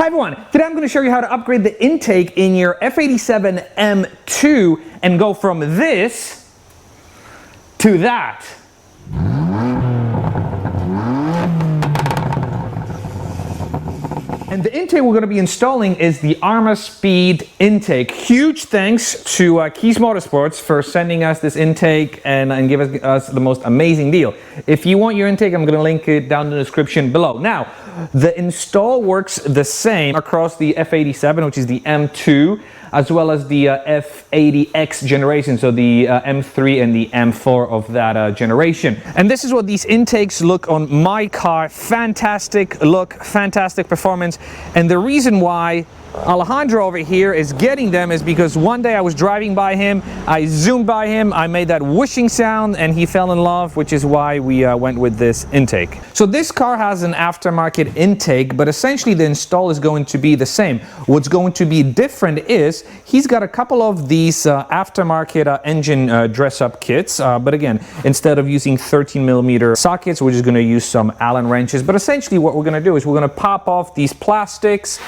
Hi everyone, today I'm going to show you how to upgrade the intake in your F87 M2 and go from this to that. And the intake we're going to be installing is the Armaspeed intake. Huge thanks to Keys Motorsports for sending us this intake and giving us the most amazing deal. If you want your intake, I'm going to link it down in the description below. Now, the install works the same across the F87, which is the M2, as well as the F80X generation, so the M3 and the M4 of that generation. And this is what these intakes look on my car. Fantastic look, fantastic performance. And the reason why Alejandro over here is getting them is because one day I was driving by him, I zoomed by him, I made that whooshing sound, and he fell in love, which is why we went with this intake. So this car has an aftermarket intake, but essentially the install is going to be the same. What's going to be different is he's got a couple of these aftermarket engine dress-up kits, but again, instead of using 13mm sockets, we're just going to use some Allen wrenches. But essentially what we're going to do is we're going to pop off these plastics,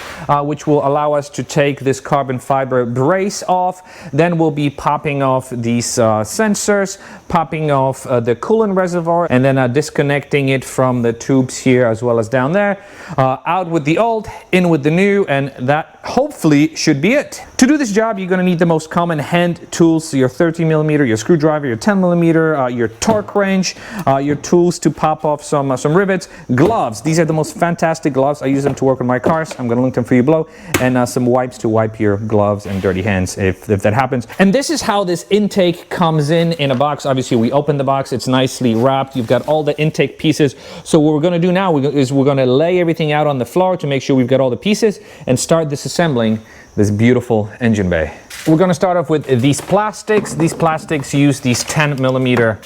which will allow us to take this carbon fiber brace off. Then we'll be popping off these sensors, popping off the coolant reservoir, and then disconnecting it from the tubes here as well as down there. Out with the old, in with the new, and that hopefully should be it. To do this job, you're going to need the most common hand tools, so your 13mm, your screwdriver, your 10mm, your torque wrench, your tools to pop off some rivets, gloves. These are the most fantastic gloves. I use them to work on my cars. I'm going to link them for you below. And some wipes to wipe your gloves and dirty hands if that happens. And this is how this intake comes in a box. Obviously, we open the box. It's nicely wrapped. You've got all the intake pieces. So what we're going to do now is we're going to lay everything out on the floor to make sure we've got all the pieces and start disassembling this beautiful engine bay. We're going to start off with these plastics. These plastics use these 10mm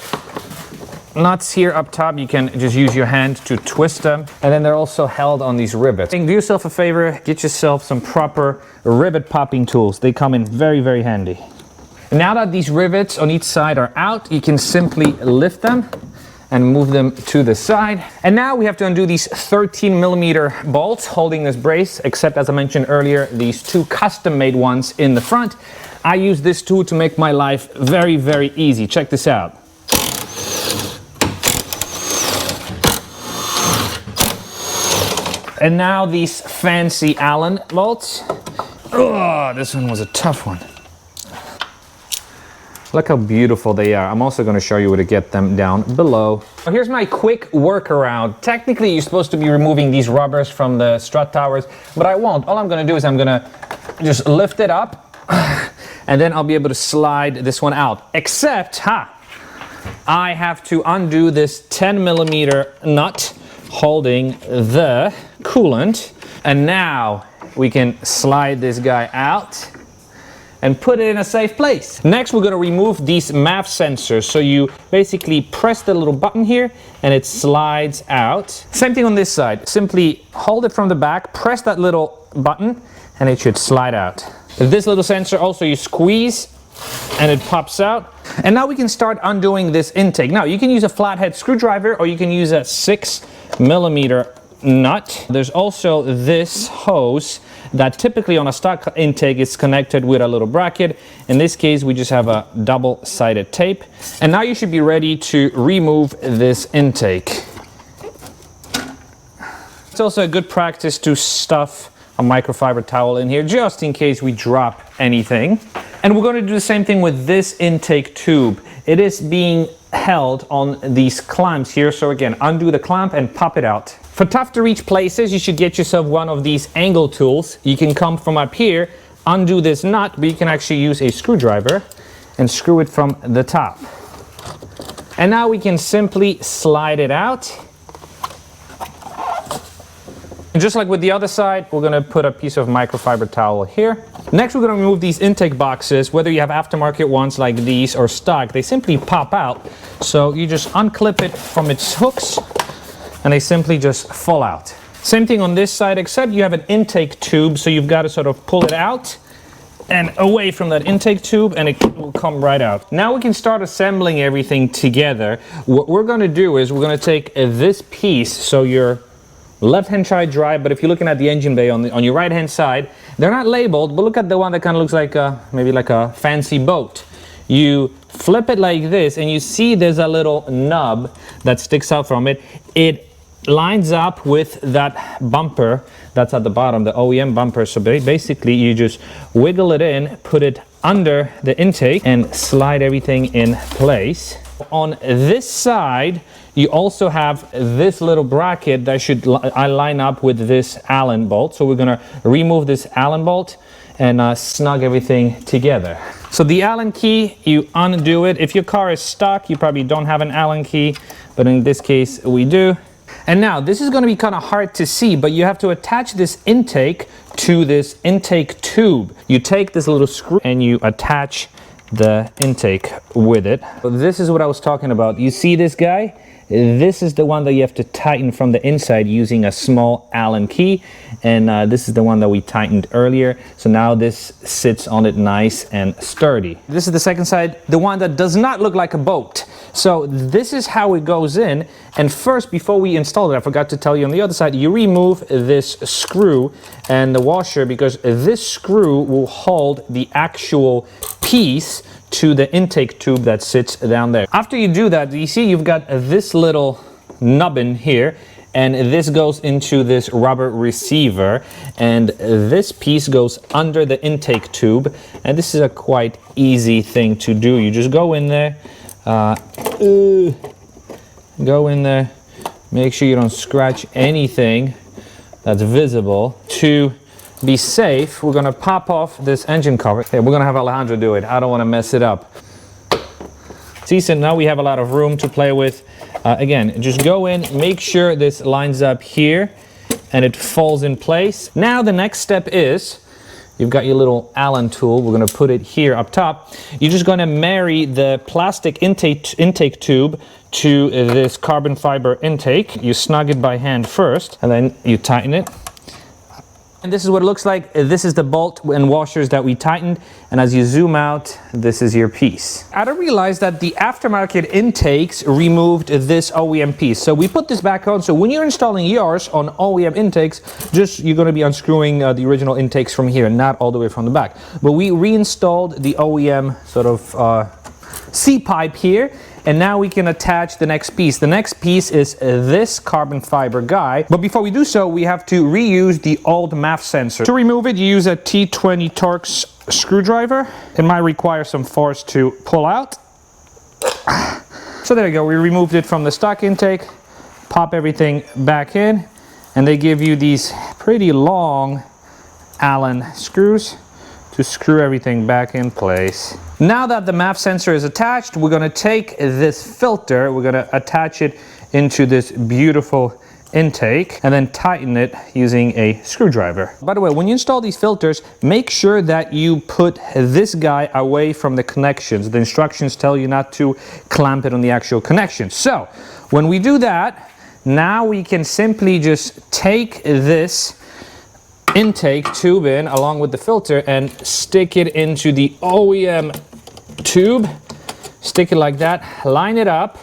nuts here up top. You can just use your hand to twist them, and then they're also held on these rivets. Do yourself a favor, get yourself some proper rivet popping tools. They come in very, very handy. Now that these rivets on each side are out, you can simply lift them and move them to the side. And now we have to undo these 13mm bolts holding this brace, except as I mentioned earlier, these two custom-made ones in the front. I use this tool to make my life very, very easy. Check this out. And now these fancy Allen bolts. Oh, this one was a tough one. Look how beautiful they are. I'm also going to show you where to get them down below. Here's my quick workaround. Technically, you're supposed to be removing these rubbers from the strut towers, but I won't. All I'm going to do is I'm going to just lift it up, and then I'll be able to slide this one out. Except, I have to undo this 10mm nut holding the coolant, and now we can slide this guy out and put it in a safe place. Next, we're going to remove these MAF sensors. So you basically press the little button here and it slides out. Same thing on this side. Simply hold it from the back, press that little button, and it should slide out. This little sensor also you squeeze and it pops out. And now we can start undoing this intake. Now you can use a flathead screwdriver or you can use a 6mm nut. There's also this hose that typically on a stock intake is connected with a little bracket. In this case, we just have a double-sided tape. And now you should be ready to remove this intake. It's also a good practice to stuff a microfiber towel in here just in case we drop anything. And we're going to do the same thing with this intake tube. It is being held on these clamps here. So again, undo the clamp and pop it out. For tough to reach places, you should get yourself one of these angle tools. You can come from up here, undo this nut, but you can actually use a screwdriver and screw it from the top. And now we can simply slide it out. And just like with the other side, we're going to put a piece of microfiber towel here. Next, we're going to remove these intake boxes. Whether you have aftermarket ones like these or stock, they simply pop out. So you just unclip it from its hooks and they simply just fall out. Same thing on this side, except you have an intake tube, so you've got to sort of pull it out and away from that intake tube and it will come right out. Now we can start assembling everything together. What we're going to do is we're going to take this piece, so your left-hand side dry, but if you're looking at the engine bay on your right-hand side, they're not labeled, but look at the one that kind of looks like maybe like a fancy boat. You flip it like this, and you see there's a little nub that sticks out from it. It lines up with that bumper that's at the bottom, the OEM bumper. So basically, you just wiggle it in, put it under the intake, and slide everything in place. On this side, you also have this little bracket that should line up with this Allen bolt. So we're gonna remove this Allen bolt and snug everything together. So the Allen key, you undo it. If your car is stuck, you probably don't have an Allen key, but in this case, we do. And now, this is gonna be kind of hard to see, but you have to attach this intake to this intake tube. You take this little screw and you attach the intake with it. So this is what I was talking about. You see this guy? This is the one that you have to tighten from the inside using a small Allen key, and this is the one that we tightened earlier. So now this sits on it nice and sturdy. This is the second side, the one that does not look like a boat. So this is how it goes in, and first, before we install it, I forgot to tell you on the other side, you remove this screw and the washer, because this screw will hold the actual piece to the intake tube that sits down there. After you do that, you see you've got this little nubbin here, and this goes into this rubber receiver, and this piece goes under the intake tube, and this is a quite easy thing to do. You just go in there, make sure you don't scratch anything that's visible. To be safe, we're gonna pop off this engine cover. Hey, we're gonna have Alejandro do it. I don't wanna mess it up. See, so now we have a lot of room to play with. Again, just go in, make sure this lines up here and it falls in place. Now the next step is, you've got your little Allen tool. We're gonna put it here up top. You're just gonna marry the plastic intake tube to this carbon fiber intake. You snug it by hand first, and then you tighten it. And this is what it looks like. This is the bolt and washers that we tightened. And as you zoom out, this is your piece. I didn't realize that the aftermarket intakes removed this OEM piece. So we put this back on. So when you're installing yours on OEM intakes, you're gonna be unscrewing the original intakes from here, not all the way from the back. But we reinstalled the OEM sort of C-pipe here. And now we can attach the next piece. The next piece is this carbon fiber guy. But before we do so, we have to reuse the old MAF sensor. To remove it, you use a T20 Torx screwdriver. It might require some force to pull out. So there you go, we removed it from the stock intake, pop everything back in, and they give you these pretty long Allen screws to screw everything back in place. Now that the MAF sensor is attached, we're gonna take this filter, we're gonna attach it into this beautiful intake and then tighten it using a screwdriver. By the way, when you install these filters, make sure that you put this guy away from the connections. The instructions tell you not to clamp it on the actual connection. So when we do that, now we can simply just take this intake tube in along with the filter and stick it into the OEM tube. Stick it like that, line it up,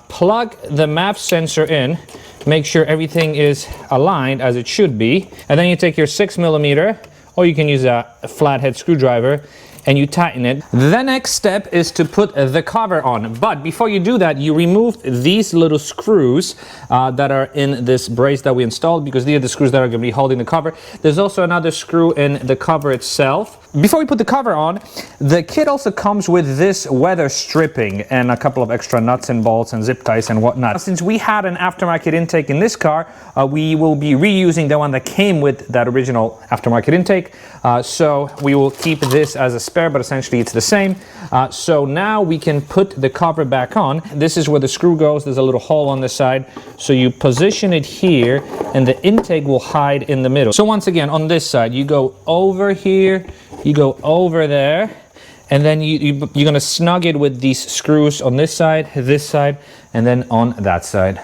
plug the MAF sensor in, make sure everything is aligned as it should be, and then you take your 6mm, or you can use a flathead screwdriver, and you tighten it. The next step is to put the cover on. But before you do that, you remove these little screws that are in this brace that we installed, because these are the screws that are gonna be holding the cover. There's also another screw in the cover itself. Before we put the cover on, the kit also comes with this weather stripping and a couple of extra nuts and bolts and zip ties and whatnot. Since we had an aftermarket intake in this car, we will be reusing the one that came with that original aftermarket intake. So we will keep this as a spare, but essentially it's the same. So now we can put the cover back on. This is where the screw goes. There's a little hole on the side. So you position it here and the intake will hide in the middle. So once again, on this side, you go over here, you go over there, and then you're gonna snug it with these screws on this side, and then on that side.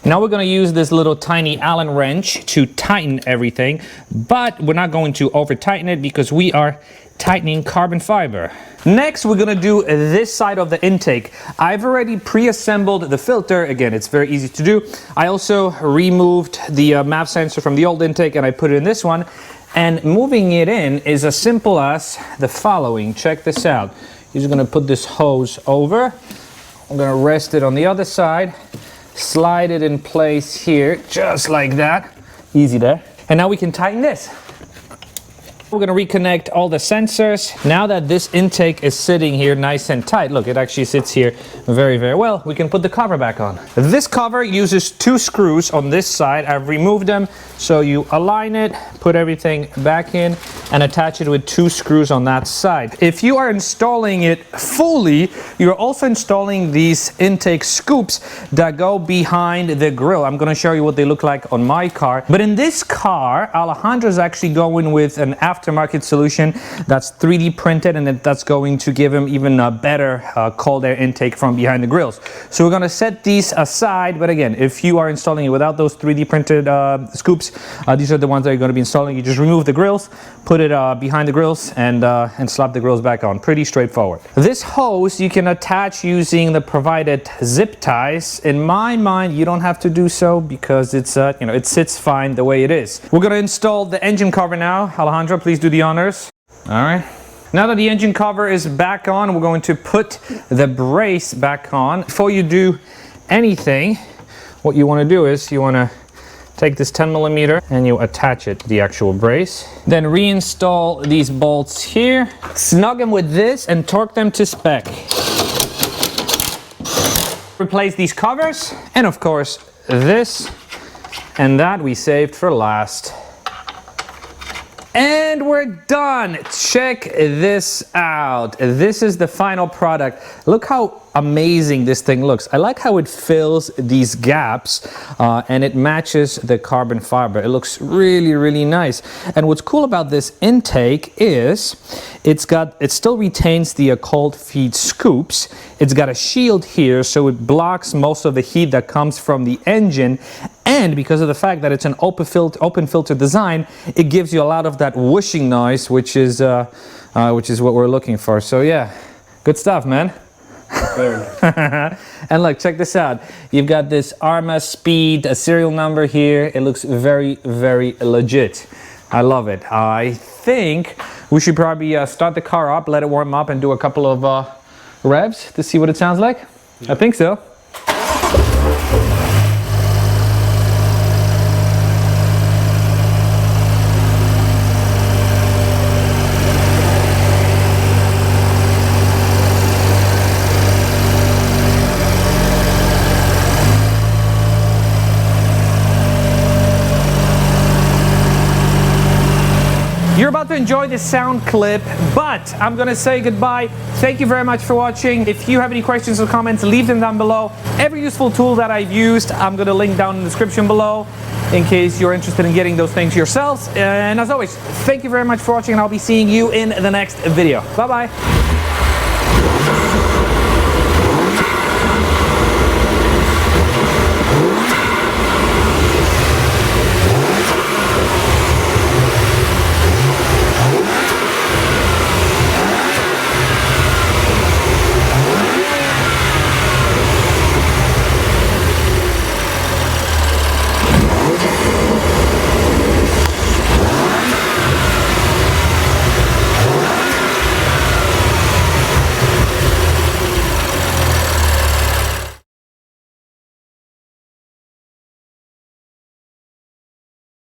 Now we're going to use this little tiny Allen wrench to tighten everything, but we're not going to over tighten it because we are tightening carbon fiber. Next, we're going to do this side of the intake. I've already pre-assembled the filter. Again, it's very easy to do. I also removed the MAP sensor from the old intake and I put it in this one. And moving it in is as simple as the following. Check this out. You're just going to put this hose over. I'm going to rest it on the other side. Slide it in place here, just like that. Easy there. And now we can tighten this. We're going to reconnect all the sensors. Now that this intake is sitting here nice and tight, look, it actually sits here very, very well. We can put the cover back on. This cover uses 2 screws on this side. I've removed them, so you align it, put everything back in, and attach it with 2 screws on that side. If you are installing it fully, you're also installing these intake scoops that go behind the grille. I'm going to show you what they look like on my car. But in this car, Alejandro's actually going with an aftermarket solution that's 3D printed, and that's going to give him even a better cold air intake from behind the grills. So we're going to set these aside, but again, if you are installing it without those 3D printed scoops, these are the ones that you're going to be installing. You just remove the grills, put it behind the grills, and slap the grills back on. Pretty straightforward. This hose you can attach using the provided zip ties. In my mind, you don't have to do so because it's it sits fine the way it is. We're going to install the engine cover now. Alejandro, please do the honors. All right. Now that the engine cover is back on, we're going to put the brace back on. Before you do anything, what you want to do is you want to take this 10mm and you attach it to the actual brace. Then reinstall these bolts here, snug them with this and torque them to spec. Replace these covers, and of course this and that we saved for last. And we're done. Check this out. This is the final product. Look how amazing this thing looks. I like how it fills these gaps and it matches the carbon fiber. It looks really, really nice. And what's cool about this intake is it still retains the cold feed scoops. It's got a shield here, so it blocks most of the heat that comes from the engine. And because of the fact that it's an open filter design, it gives you a lot of that whooshing noise, which is what we're looking for. So yeah, good stuff, man. And look, check this out. You've got this Armaspeed, a serial number here. It looks very, very legit. I love it. I think we should probably start the car up, let it warm up, and do a couple of revs to see what it sounds like. Yeah. I think so. You're about to enjoy this sound clip, but I'm gonna say goodbye. Thank you very much for watching. If you have any questions or comments, leave them down below. Every useful tool that I've used, I'm gonna link down in the description below in case you're interested in getting those things yourselves. And as always, thank you very much for watching, and I'll be seeing you in the next video. Bye-bye.